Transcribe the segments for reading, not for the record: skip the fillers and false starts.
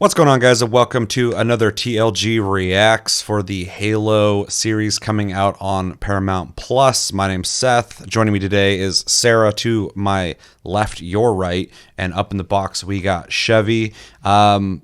What's going on, guys, and welcome to another TLG Reacts for the Halo series coming out on Paramount Plus. My name's Seth. Joining me today is Sarah to my left, your right, and up in the box we got Chevy. How's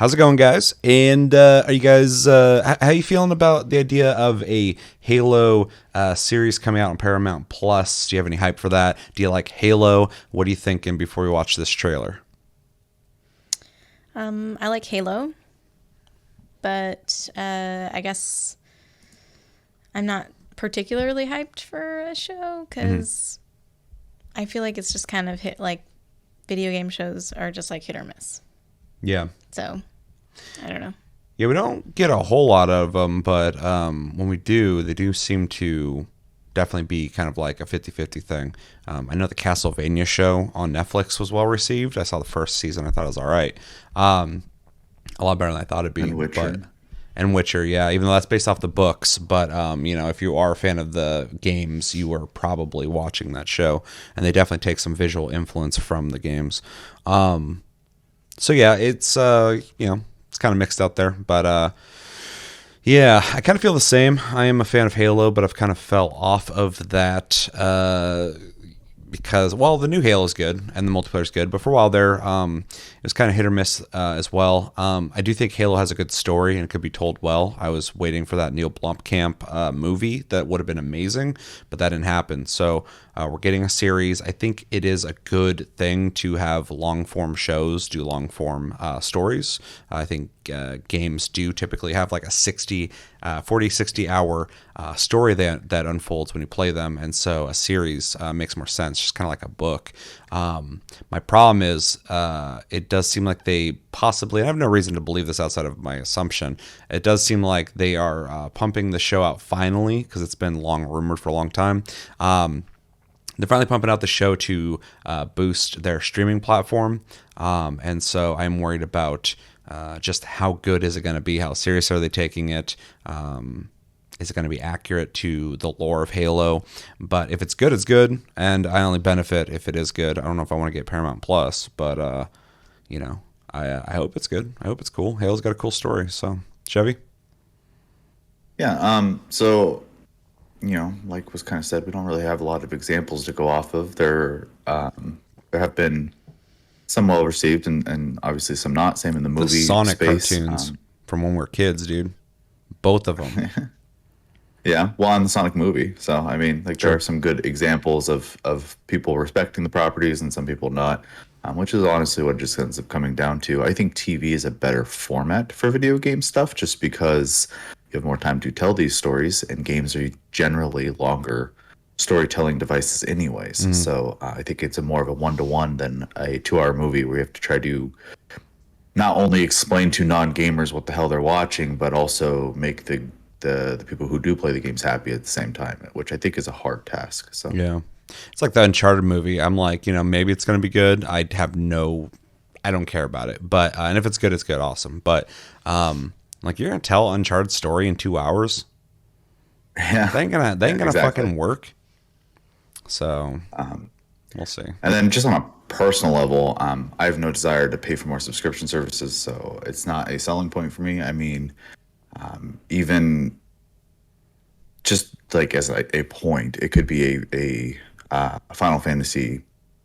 it going, guys? And are you guys how are you feeling about the idea of a Halo series coming out on Paramount Plus? Do you have any hype for that? Do you like Halo? What are you thinking before we watch this trailer? I like Halo, but I guess I'm not particularly hyped for a show because I feel like it's just kind of hit like video game shows are just like hit or miss. Yeah. So I don't know. Yeah, we don't get a whole lot of them, but when we do, they do seem to definitely be kind of like a 50-50 thing. I know the Castlevania show on Netflix was well received. I saw the first season. I thought it was all right. A lot better than I thought it'd be. And Witcher. And Witcher, yeah, even though that's based off the books. But, if you are a fan of the games, you are probably watching that show. And they definitely take some visual influence from the games. So, yeah, it's, it's kind of mixed out there. But, yeah, I kind of feel the same. I am a fan of Halo, but I've kind of fell off of that because, well, the new Halo is good and the multiplayer is good, but for a while there, it was kind of hit or miss as well. I do think Halo has a good story and it could be told well. I was waiting for that Neil Blomkamp movie that would have been amazing, but that didn't happen. So we're getting a series. I think it is a good thing to have long-form shows do long-form stories. I think games do typically have like a 60 hour story that unfolds when you play them, and so a series makes more sense, just kind of like a book. My problem is it does seem like they possibly, I have no reason to believe this outside of my assumption, it does seem like they are pumping the show out finally, because it's been long rumored for a long time. They're finally pumping out the show to boost their streaming platform, and so I'm worried about just how good is it going to be? How serious are they taking it? Is it going to be accurate to the lore of Halo? But if it's good, it's good, and I only benefit if it is good. I don't know if I want to get Paramount Plus, but I hope it's good. I hope it's cool. Halo's got a cool story. So, Chevy? Yeah. So, like was kind of said, we don't really have a lot of examples to go off of. There have been some well received and obviously some not. Same in the movie The Sonic space. cartoons from when we were kids, dude. Both of them. Yeah. Well, on the Sonic movie. So, I mean, like Sure. there are some good examples of people respecting the properties and some people not, which is honestly what it just ends up coming down to. I think TV is a better format for video game stuff just because you have more time to tell these stories, and games are generally longer storytelling devices anyways. So I think it's more of a one-to-one than a 2-hour movie where you have to try to not only explain to non-gamers what the hell they're watching, but also make the people who do play the games happy at the same time, which I think is a hard task. So Yeah. It's like the Uncharted movie. I'm like, maybe it's going to be good. I don't care about it. But, and if it's good, it's good. Awesome. But, like, you're going to tell Uncharted story in 2 hours? yeah, They ain't gonna exactly. fucking work. So, we'll see. And then just on a personal level, I have no desire to pay for more subscription services, so it's not a selling point for me. I mean, even just like as a point, it could be a Final Fantasy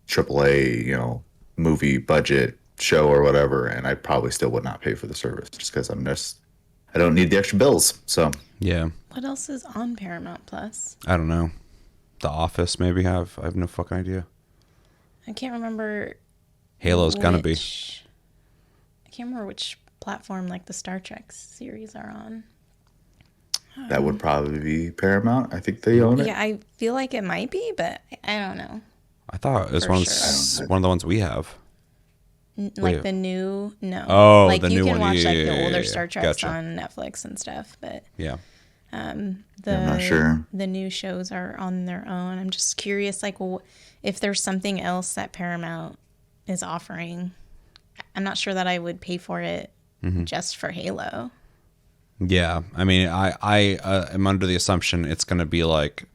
AAA, movie budget show or whatever, and I probably still would not pay for the service just because I don't need the extra bills. So Yeah. What else is on Paramount Plus? I don't know. The Office maybe I have no fucking idea. I can't remember. Halo's gonna be. I can't remember which platform like the Star Trek series are on. that would probably be Paramount. I think they own it. Yeah, I feel like it might be, but I don't know. I thought it was For one sure. of the ones we have. Like Wait. the new, no. Oh, like the you new can one. watch Yeah, like yeah, the yeah, older yeah. Star Treks Gotcha. on Netflix and stuff, but Yeah. the I'm not sure. the new shows are on their own. I'm just curious, like, if there's something else that Paramount is offering. I'm not sure that I would pay for it just for Halo. Yeah, I mean, I am under the assumption it's going to be like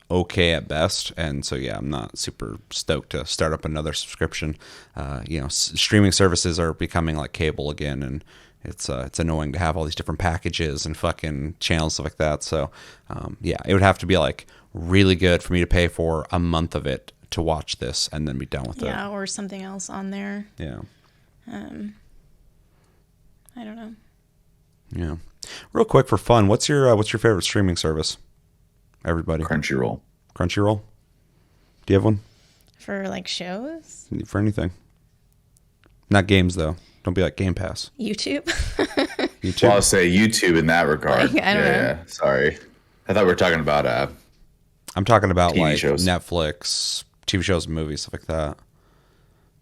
okay at best. And so, yeah, I'm not super stoked to start up another subscription. Streaming services are becoming like cable again, and it's annoying to have all these different packages and fucking channels, stuff like that. So, yeah, it would have to be like really good for me to pay for a month of it to watch this and then be done with it. Yeah, or something else on there. Yeah. I don't know. Yeah. Real quick for fun, what's your favorite streaming service? Everybody. Crunchyroll. Crunchyroll? Do you have one? For like shows? For anything. Not games though. Don't be like Game Pass. YouTube? YouTube. Well, I'll say YouTube in that regard. Like, I don't know. Yeah, sorry. I thought we were talking about I'm talking about TV like shows. Netflix, TV shows and movies, stuff like that.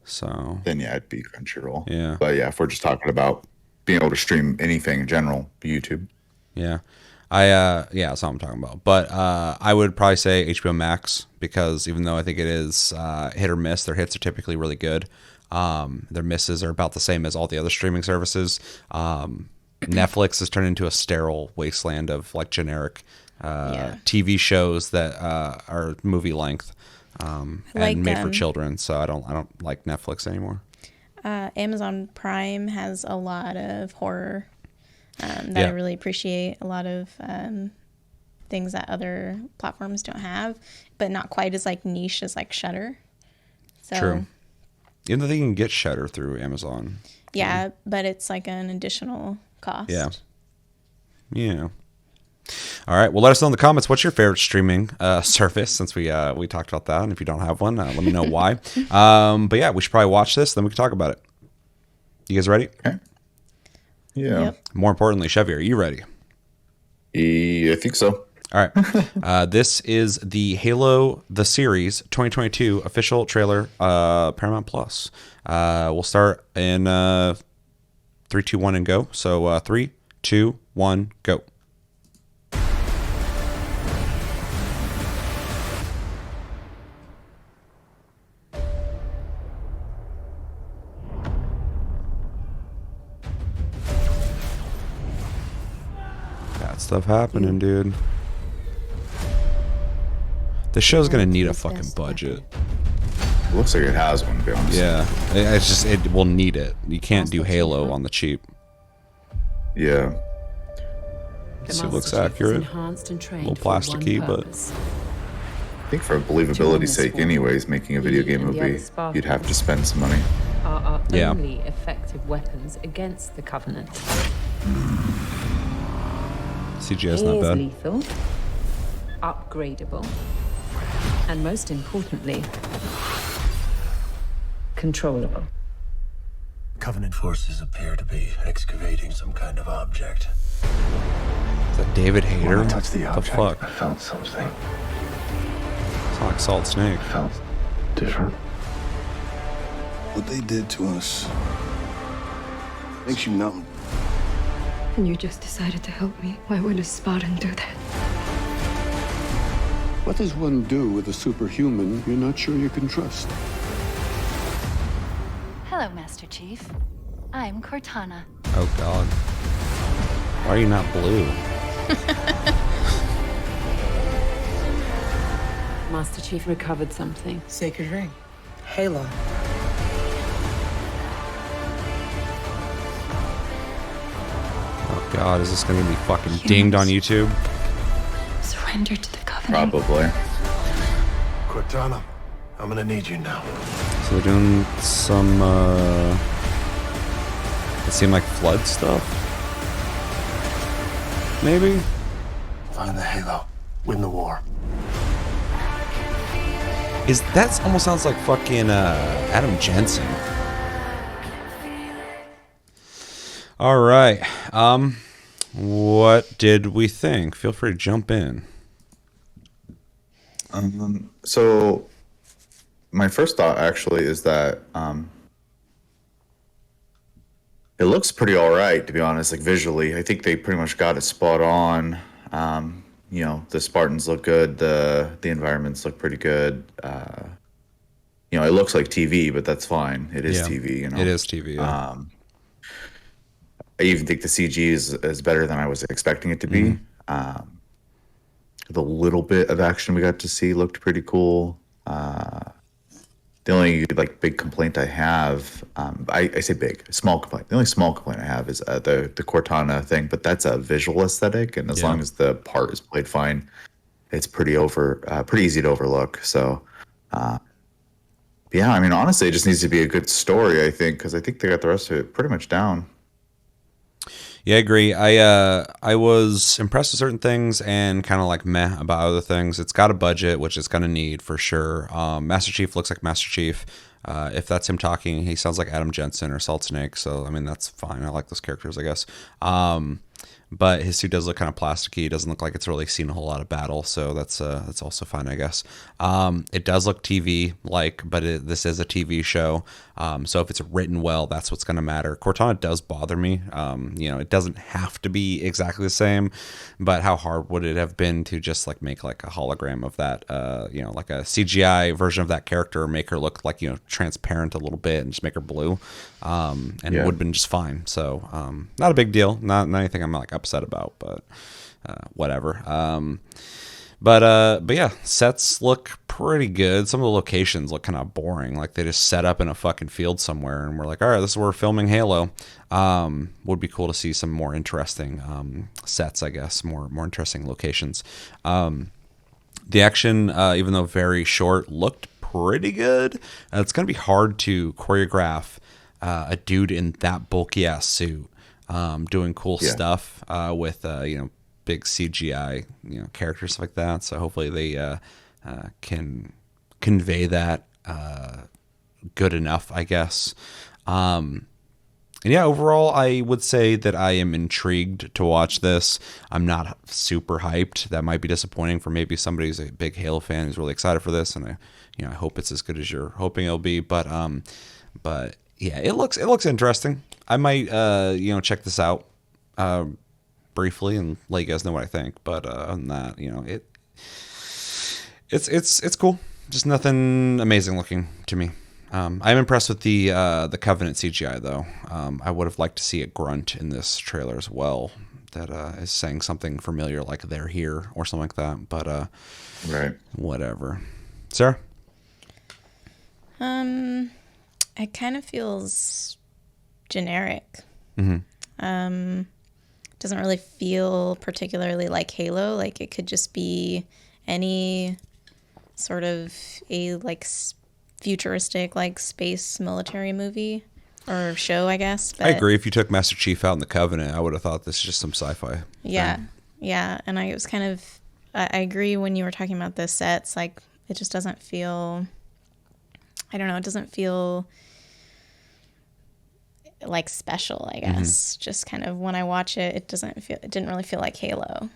So then yeah, it'd be Crunchyroll. Yeah. But yeah, if we're just talking about being able to stream anything in general, YouTube. yeah. Yeah, that's what I'm talking about. But I would probably say HBO Max, because even though I think it is hit or miss, their hits are typically really good. Their misses are about the same as all the other streaming services. Netflix has turned into a sterile wasteland of like generic TV shows that are movie length and made for children. So I don't like Netflix anymore. Amazon Prime has a lot of horror that I really appreciate. A lot of things that other platforms don't have, but not quite as like niche as like Shudder. So, True. Even though they can get Shudder through Amazon. Yeah, but it's like an additional cost. Yeah. Yeah. All right. Well, let us know in the comments what's your favorite streaming service, since we talked about that. And if you don't have one, let me know why. But yeah, we should probably watch this, then we can talk about it. You guys ready? Okay. Yeah. Yep. More importantly, Chevy, are you ready? I think so. All right. This is the Halo the Series 2022 official trailer, Paramount Plus. We'll start in 3, 2, 1, and go. So 3, 2, 1, go. Got stuff happening, dude. The show's gonna need a fucking budget. It looks like it has one, to be honest. Yeah, it will need it. You can't do Halo on the cheap. Yeah. This looks accurate. A little plasticky, but I think for believability's sake, anyways, making a video game movie, you'd have to spend some money. Are our Yeah. only effective weapons against the Covenant. CGI's He not is bad. lethal, upgradable, and most importantly, controllable. Covenant forces appear to be excavating some kind of object. Is that David Hayter? When I touched the The object, fuck? I felt something. It's not like Solid Snake. Felt different. What they did to us makes you numb. And you just decided to help me. Why would a Spartan do that? What does one do with a superhuman you're not sure you can trust? Hello, Master Chief. I'm Cortana. Oh god. Why are you not blue? Master Chief recovered something. Sacred ring. Halo. Oh god, is this gonna be fucking dinged on YouTube? Surrender to the Covenant. Probably. Cortana, I'm gonna need you now. So they're doing some it seemed like flood stuff. Maybe? Find the Halo. Win the war. Is that almost sounds like fucking Adam Jensen. All right. What did we think? Feel free to jump in. So my first thought actually is that it looks pretty all right, to be honest. Like visually, I think they pretty much got it spot on. You know, the Spartans look good. The environments look pretty good. You know, it looks like TV, but that's fine. It is TV. You know, It is TV. Yeah. I even think the CG is better than I was expecting it to be. The the little bit of action we got to see looked pretty cool. The only like big complaint I have, I say big, small complaint. The only small complaint I have is the Cortana thing, but that's a visual aesthetic, and as long as the part is played fine, it's pretty easy to overlook. So, yeah, I mean, honestly, it just needs to be a good story, I think, because I think they got the rest of it pretty much down. Yeah, I agree. I was impressed with certain things and kind of like meh about other things. It's got a budget, which it's gonna need for sure. Master Chief looks like Master Chief. If that's him talking, he sounds like Adam Jensen or Salt Snake. So I mean, that's fine. I like those characters, I guess. But his suit does look kind of plasticky. It doesn't look like it's really seen a whole lot of battle, so that's also fine, I guess. It does look TV like, but this is a TV show, so if it's written well, that's what's going to matter. Cortana does bother me. It doesn't have to be exactly the same, but how hard would it have been to just like make like a hologram of that, like a CGI version of that character, make her look like transparent a little bit, and just make her blue, and it would have been just fine. So not a big deal, not anything I'm like upset about, but whatever. But yeah, sets look pretty good. Some of the locations look kind of boring, like they just set up in a fucking field somewhere and we're like, all right, this is where we're filming Halo. Would be cool to see some more interesting sets, I guess, more interesting locations. The action, even though very short, looked pretty good. It's gonna be hard to choreograph a dude in that bulky ass suit doing cool stuff with big CGI characters, stuff like that. So hopefully they can convey that good enough, I guess. And yeah, overall, I would say that I am intrigued to watch this. I'm not super hyped. That might be disappointing for maybe somebody who's a big Halo fan who's really excited for this, and I hope it's as good as you're hoping it'll be. But yeah, it looks interesting. I might check this out briefly and let you guys know what I think. But other than that, it's cool. Just nothing amazing looking to me. I'm impressed with the Covenant CGI though. I would have liked to see a grunt in this trailer as well. That is saying something familiar, like they're here or something like that. But right, whatever. Sarah. It kind of feels generic. Mm-hmm. Doesn't really feel particularly like Halo. Like it could just be any sort of a like futuristic like space military movie or show, I guess. But I agree. If you took Master Chief out in the Covenant, I would have thought this is just some sci-fi. Yeah, thing. yeah. And I was kind of, I agree when you were talking about the sets. Like it just doesn't feel. I don't know. It doesn't feel like special, I guess. Just kind of when I watch it, it didn't really feel like Halo.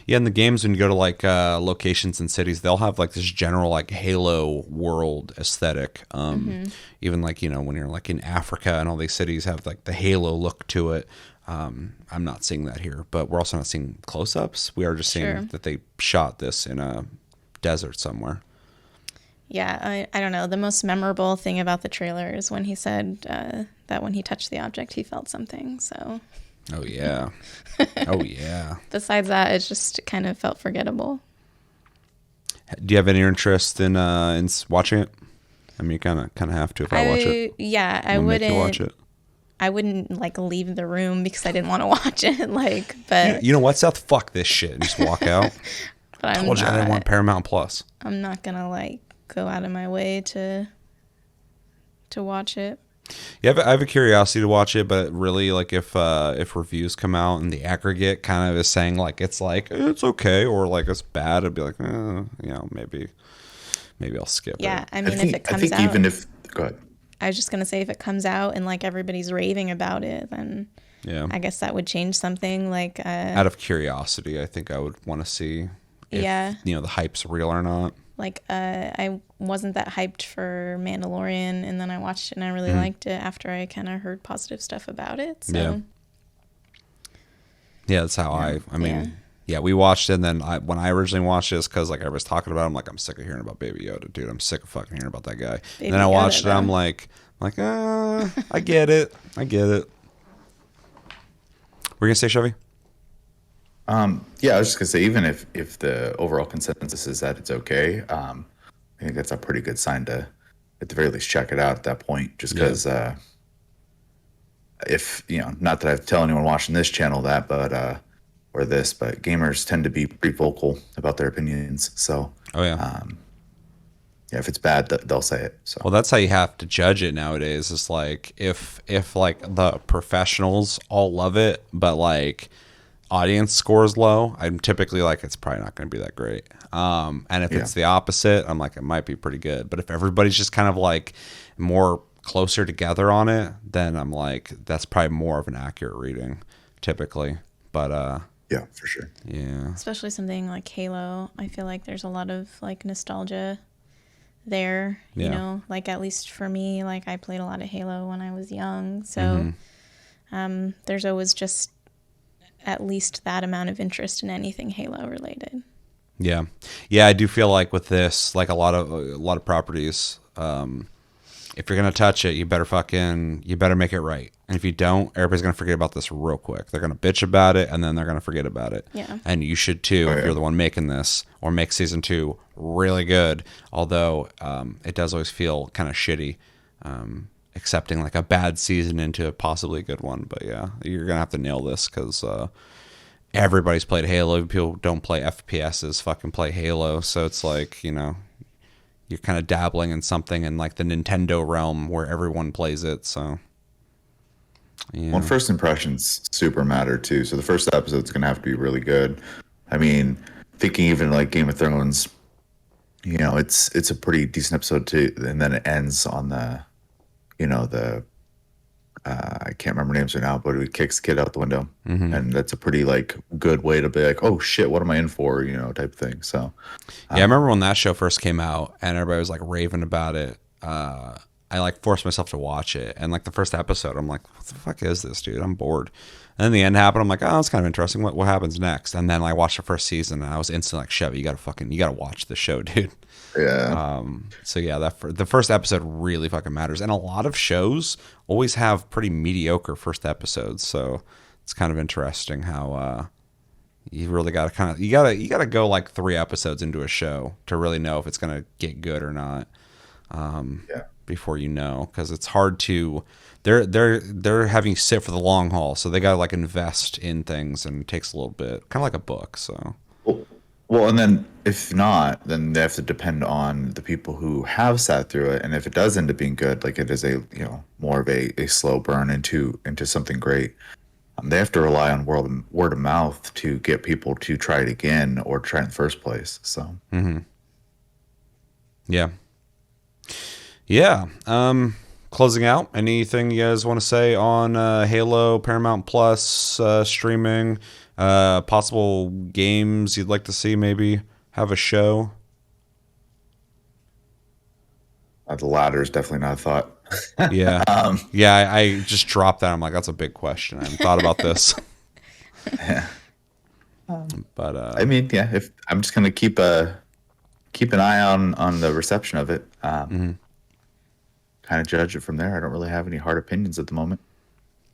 Yeah, in the games, when you go to like locations and cities, they'll have like this general like Halo world aesthetic. Even like when you're like in Africa and all these cities have like the Halo look to it. I'm not seeing that here, but we're also not seeing close-ups. We are just seeing that they shot this in a desert somewhere. Yeah, I don't know. The most memorable thing about the trailer is when he said that when he touched the object, he felt something. So. Oh yeah. Oh yeah. Besides that, it just kind of felt forgettable. Do you have any interest in watching it? I mean, you kind of have to if I watch it. Yeah, I wouldn't. Make you watch it. I wouldn't like leave the room because I didn't want to watch it. Like, but you know what, Seth? Fuck this shit and just walk out. But I told you I didn't want Paramount Plus. I'm not gonna like go out of my way to watch it. Yeah, I have a curiosity to watch it, but really, like, if reviews come out and the aggregate kind of is saying like it's okay or like it's bad, I'd be like, maybe I'll skip it. Yeah, I mean, if it comes out, go ahead. I was just gonna say if it comes out and like everybody's raving about it, then I guess that would change something. Like out of curiosity, I think I would want to see if the hype's real or not. Like I wasn't that hyped for Mandalorian, and then I watched it and I really liked it after I kind of heard positive stuff about it. So yeah, that's how I mean. Yeah, we watched it, and then when I originally watched this, because like everybody's talking about it, I'm like, I'm sick of hearing about Baby Yoda, dude. I'm sick of fucking hearing about that guy. And then I watched it, I'm like, I get it. We're gonna say Chevy? Yeah, I was just gonna say, even if the overall consensus is that it's okay, I think that's a pretty good sign to, at the very least, check it out at that point. Just because, if not that I've tell anyone watching this channel that, but or this, but gamers tend to be pretty vocal about their opinions. So, Oh yeah. yeah, if it's bad, they'll say it. So, Well, that's how you have to judge it nowadays. It's like if like the professionals all love it, but like audience scores low, I'm typically like it's probably not going to be that great. And if it's the opposite, I'm like it might be pretty good. But if everybody's just kind of like more closer together on it, then I'm like that's probably more of an accurate reading, typically. But yeah, for sure. yeah, Especially something like Halo. I feel like there's a lot of like nostalgia there, you know, like at least for me, like I played a lot of Halo when I was young. So there's always just at least that amount of interest in anything Halo related. yeah, I do feel like with this, like a lot of properties, if you're gonna touch it, you better make it right. And if you don't, everybody's gonna forget about this real quick. They're gonna bitch about it, and then they're gonna forget about it. Yeah. And you should too, if you're the one making this, or make season 2 really good. Although it does always feel kind of shitty, accepting like a bad season into a possibly good one. But yeah, you're gonna have to nail this because everybody's played Halo. People who don't play FPSs fucking play Halo, so it's like you're kind of dabbling in something in like the Nintendo realm where everyone plays it. So, yeah. Well, first impressions super matter too. So the first episode's gonna have to be really good. I mean, thinking even like Game of Thrones, it's a pretty decent episode too, and then it ends on the I can't remember names right now, but he kicks the kid out the window, and that's a pretty like good way to be like, oh shit, what am I in for, type of thing. So yeah, I remember when that show first came out and everybody was like raving about it. I like forced myself to watch it, and like the first episode, I'm like, what the fuck is this, dude? I'm bored. And then the end happened. I'm like, oh, it's kind of interesting. What happens next? And then I watched the first season, and I was instantly like, Chevy, you gotta watch the show, dude. Yeah. So yeah, the first episode really fucking matters, and a lot of shows always have pretty mediocre first episodes. So it's kind of interesting how you really got to you gotta go like 3 episodes into a show to really know if it's gonna get good or not. Before because it's hard to. They're having you sit for the long haul, so they gotta like invest in things, and it takes a little bit, kind of like a book. So. Well, and then if not, then they have to depend on the people who have sat through it. And if it does end up being good, like it is a more of a slow burn into something great, they have to rely on word of mouth to get people to try it again or try it in the first place. So. Yeah. Closing out, anything you guys want to say on Halo, Paramount Plus, streaming, possible games you'd like to see maybe have a show? The latter is definitely not a thought. Yeah. I just dropped that. I'm like, that's a big question. I haven't thought about this. Yeah. But I mean, yeah, if I'm just gonna keep an eye on the reception of it. Kind of judge it from there. I don't really have any hard opinions at the moment.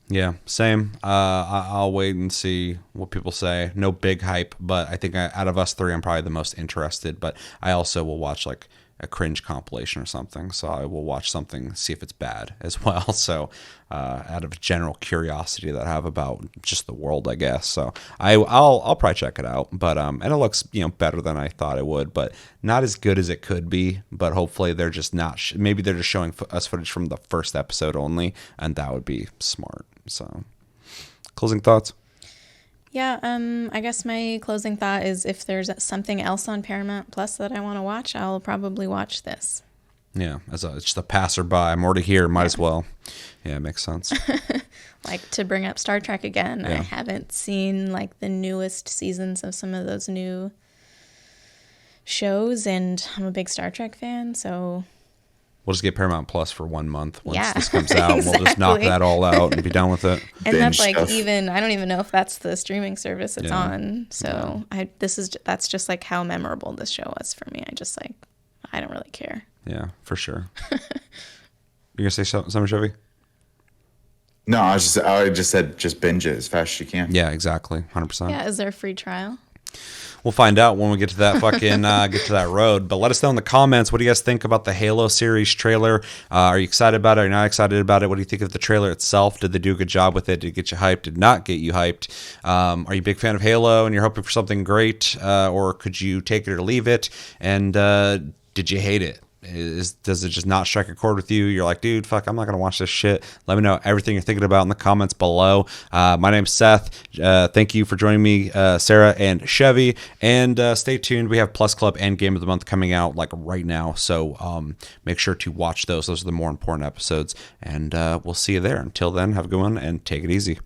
Yeah, same. I'll wait and see what people say. No big hype, but I think out of us 3, I'm probably the most interested. But I also will watch like a cringe compilation or something. So I will watch something, see if it's bad as well. So out of general curiosity that I have about just the world, I guess. So I'll probably check it out. But and it looks better than I thought it would, but not as good as it could be. But hopefully they're just not. Maybe they're just showing us footage from the first episode only, and that would be smart. So closing thoughts. Yeah, I guess my closing thought is if there's something else on Paramount Plus that I want to watch, I'll probably watch this. Yeah, it's just a passerby. I'm already here. Might as well. Yeah, it makes sense. Like to bring up Star Trek again, I haven't seen like the newest seasons of some of those new shows, and I'm a big Star Trek fan, so... We'll just get Paramount Plus for 1 month once this comes exactly. out. And we'll just knock that all out and be done with it. And that's like I don't even know if that's the streaming service it's on. So that's just like how memorable this show was for me. I don't really care. Yeah, for sure. You're gonna say something, Chevy? No, I just said just binge it as fast as you can. Yeah, exactly. 100%. Yeah, is there a free trial? We'll find out when we get to that fucking get to that road. But let us know in the comments, what do you guys think about the Halo series trailer? Are you excited about it? Are you not excited about it? What do you think of the trailer itself? Did they do a good job with it? Did it get you hyped? Did not get you hyped? Are you a big fan of Halo and you're hoping for something great, or could you take it or leave it? And did you hate it? Does it just not strike a chord with you? You're like, dude, fuck, I'm not gonna watch this shit. Let me know everything you're thinking about in the comments below. My name's Seth. Thank you for joining me, Sarah and Chevy. And stay tuned. We have Plus Club and Game of the Month coming out like right now, so make sure to watch those. Those are the more important episodes, and we'll see you there. Until then, have a good one and take it easy.